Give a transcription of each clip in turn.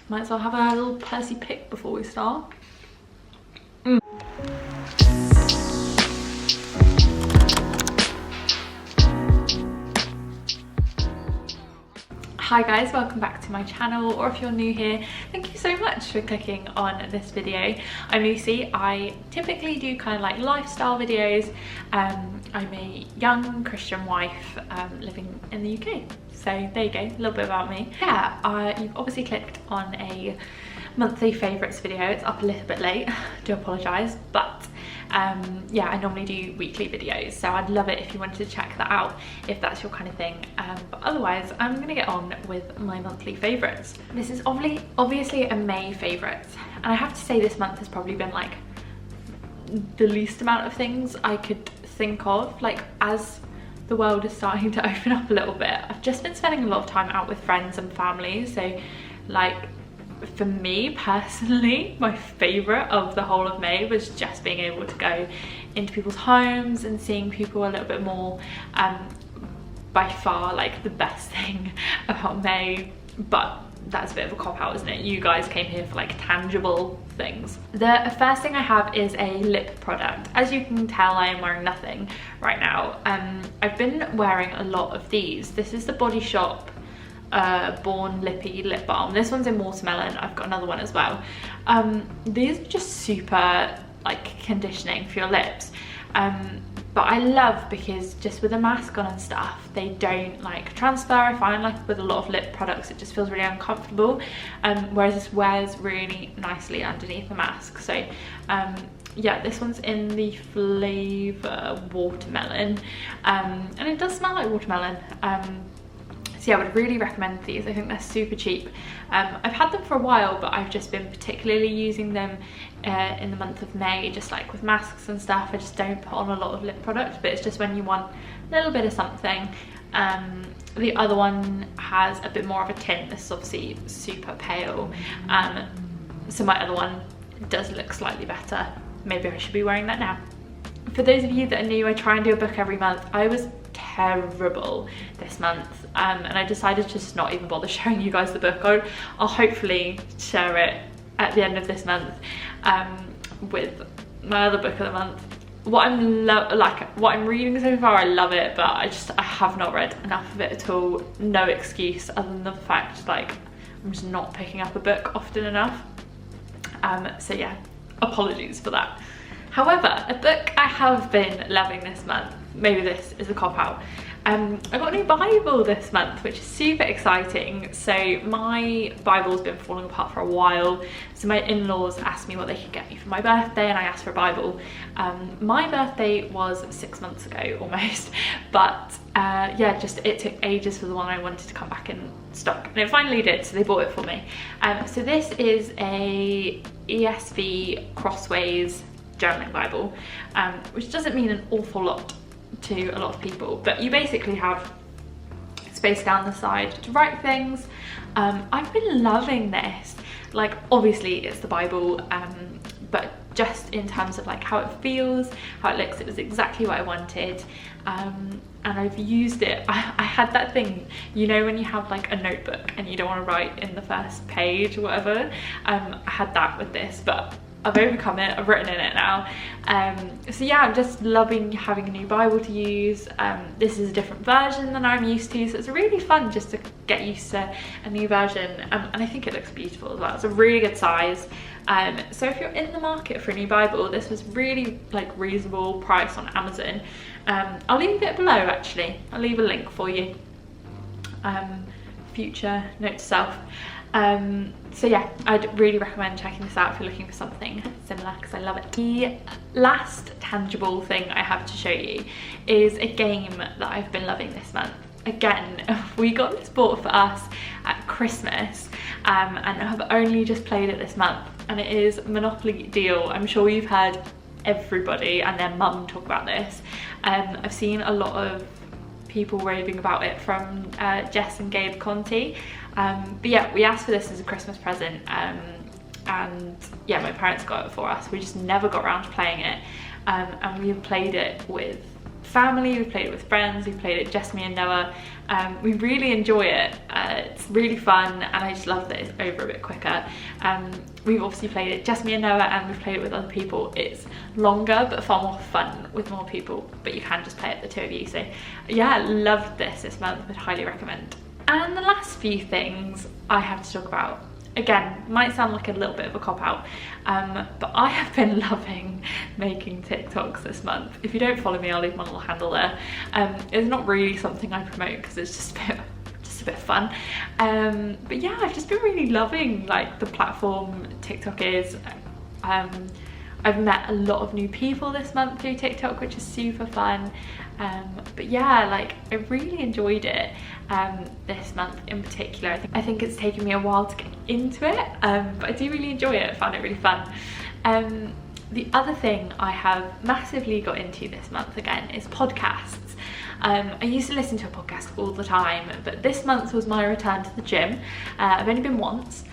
Might as well have a little Percy pick before we start. Hi guys, welcome back to my channel, or if you're new here, thank you so much for clicking on this video. I'm Lucy. I typically do kind of like lifestyle videos. I'm a young Christian wife living in the UK. So there you go, a little bit about me. Yeah, you've obviously clicked on a monthly favourites video. It's up a little bit late, do apologise, but yeah, I normally do weekly videos, so I'd love it if you wanted to check that out if that's your kind of thing. But otherwise, I'm gonna get on with my monthly favourites. This is obviously a May favourite, and I have to say this month has probably been like the least amount of things I could think of. Like, as the world is starting to open up a little bit, I've just been spending a lot of time out with friends and family, so like, for me personally, my favourite of the whole of May was just being able to go into people's homes and seeing people a little bit more. By far, like, the best thing about May, but that's a bit of a cop-out, isn't it? You guys came here for like tangible things. The first thing I have is a lip product. As you can tell, I am wearing nothing right now. I've been wearing a lot of these. This is the Body Shop Born Lippy lip balm. This one's in watermelon. I've got another one as well. These are just super like conditioning for your lips, but I love, because just with a mask on and stuff, they don't like transfer. I find like with a lot of lip products it just feels really uncomfortable, whereas this wears really nicely underneath the mask. So yeah, this one's in the flavour watermelon, and it does smell like watermelon. So yeah, I would really recommend these. I think they're super cheap. I've had them for a while, but I've just been particularly using them in the month of May, just like with masks and stuff. I just don't put on a lot of lip product, but it's just when you want a little bit of something. The other one has a bit more of a tint. This is obviously super pale, so my other one does look slightly better. Maybe I should be wearing that now. For those of you that are new, I try and do a book every month. I was terrible this month, and I decided to just not even bother showing you guys the book. I'll hopefully share it at the end of this month with my other book of the month. What I'm reading so far, I love it, but I have not read enough of it at all. No excuse other than the fact like I'm just not picking up a book often enough. So yeah, apologies for that. However, a book I have been loving this month, maybe this is a cop-out, I got a new Bible this month, which is super exciting. So my Bible's been falling apart for a while, so my in-laws asked me what they could get me for my birthday, and I asked for a Bible. My birthday was 6 months ago almost, but yeah, just it took ages for the one I wanted to come back in stock, and it finally did, so they bought it for me. So this is a ESV Crossways journaling Bible, which doesn't mean an awful lot to a lot of people, but you basically have space down the side to write things. I've been loving this. Like, obviously it's the Bible, but just in terms of like how it feels, how it looks, it was exactly what I wanted. And I've used it. I had that thing, you know, when you have like a notebook and you don't want to write in the first page or whatever. I had that with this, but I've overcome it, I've written in it now. So yeah, I'm just loving having a new Bible to use. This is a different version than I'm used to, so it's really fun just to get used to a new version. And I think it looks beautiful as well. It's a really good size. So if you're in the market for a new Bible, this was really like reasonable price on Amazon. I'll leave it below actually. I'll leave a link for you. Future note to self. So yeah, I'd really recommend checking this out if you're looking for something similar, because I love it. The last tangible thing I have to show you is a game that I've been loving this month. Again, we got this bought for us at Christmas, and have only just played it this month, and it is Monopoly Deal. I'm sure you've heard everybody and their mum talk about this. I've seen a lot of people raving about it from Jess and Gabe Conti. But yeah, we asked for this as a Christmas present, and yeah, my parents got it for us. We just never got around to playing it, and we've played it with family, we've played it with friends, we've played it just me and Noah. We really enjoy it. It's really fun, and I just love that it's over a bit quicker. We've obviously played it just me and Noah, and we've played it with other people. It's longer but far more fun with more people, but you can just play it the two of you. So yeah, loved this month, would highly recommend. And the last few things I have to talk about, again, might sound like a little bit of a cop-out, but I have been loving making TikToks this month. If you don't follow me, I'll leave my little handle there. It's not really something I promote because it's just a bit fun. But yeah, I've just been really loving like the platform TikTok is. I've met a lot of new people this month through TikTok, which is super fun. But yeah, like I really enjoyed it this month in particular. I think it's taken me a while to get into it, but I do really enjoy it. I found it really fun. The other thing I have massively got into this month again is podcasts. I used to listen to a podcast all the time, but this month was my return to the gym. I've only been once,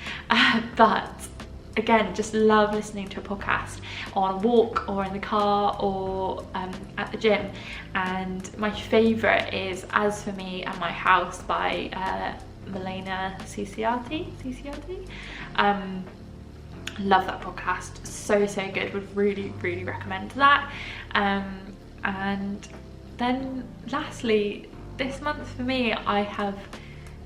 but again, just love listening to a podcast on a walk or in the car or at the gym. And my favourite is As For Me and My House by Milena Ciciati. Love that podcast, so good, would really recommend that. And then lastly, this month for me, I have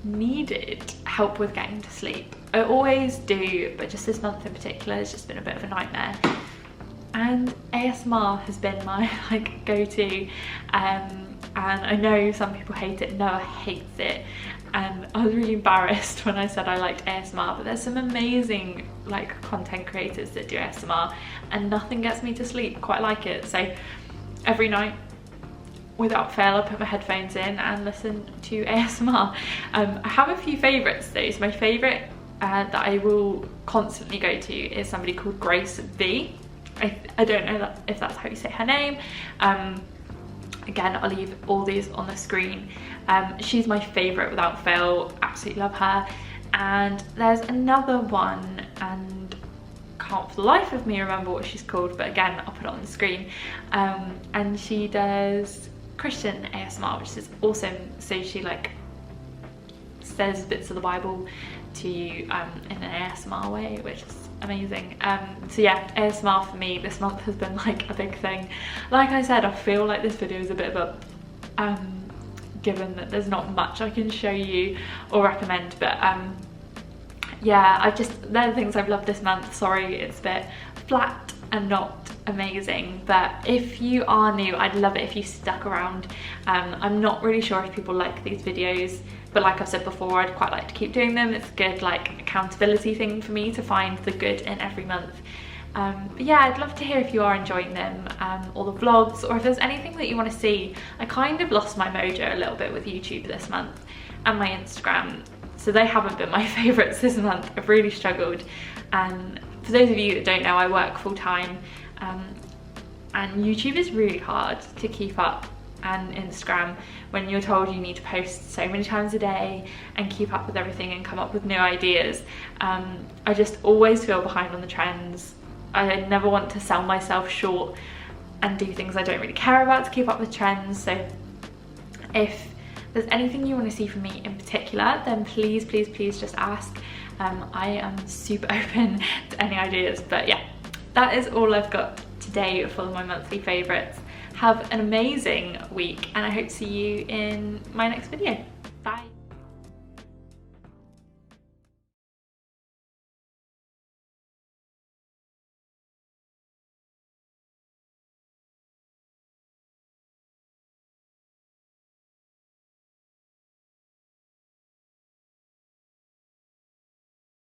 needed help with getting to sleep. I always do, but just this month in particular, it's just been a bit of a nightmare. And ASMR has been my like go-to, and I know some people hate it. Noah hates it, and I was really embarrassed when I said I liked ASMR, but there's some amazing like content creators that do ASMR, and nothing gets me to sleep quite like it. So every night, without fail, I put my headphones in and listen to ASMR. I have a few favourites though. So my favourite that I will constantly go to is somebody called Grace V. I don't know if that's how you say her name. Again, I'll leave all these on the screen. She's my favourite without fail, absolutely love her. And there's another one, and can't for the life of me remember what she's called, but again, I'll put it on the screen. And she does Christian ASMR, which is awesome. So she like says bits of the Bible to you in an ASMR way, which is amazing. So yeah, ASMR for me this month has been like a big thing. Like I said, I feel like this video is a bit of a given that there's not much I can show you or recommend, but yeah, they're the things I've loved this month. Sorry, it's a bit flat and not amazing, but if you are new, I'd love it if you stuck around. I'm not really sure if people like these videos, but like I've said before, I'd quite like to keep doing them. It's a good like accountability thing for me to find the good in every month. But yeah, I'd love to hear if you are enjoying them, or the vlogs, or if there's anything that you want to see. I kind of lost my mojo a little bit with YouTube this month and my Instagram, so they haven't been my favourites this month. I've really struggled, and for those of you that don't know, I work full-time, and YouTube is really hard to keep up, and Instagram, when you're told you need to post so many times a day and keep up with everything and come up with new ideas. I just always feel behind on the trends. I never want to sell myself short and do things I don't really care about to keep up with trends. So if there's anything you want to see from me in particular, then please just ask. I am super open to any ideas. But yeah, that is all I've got today for my monthly favourites. Have an amazing week, and I hope to see you in my next video. Bye.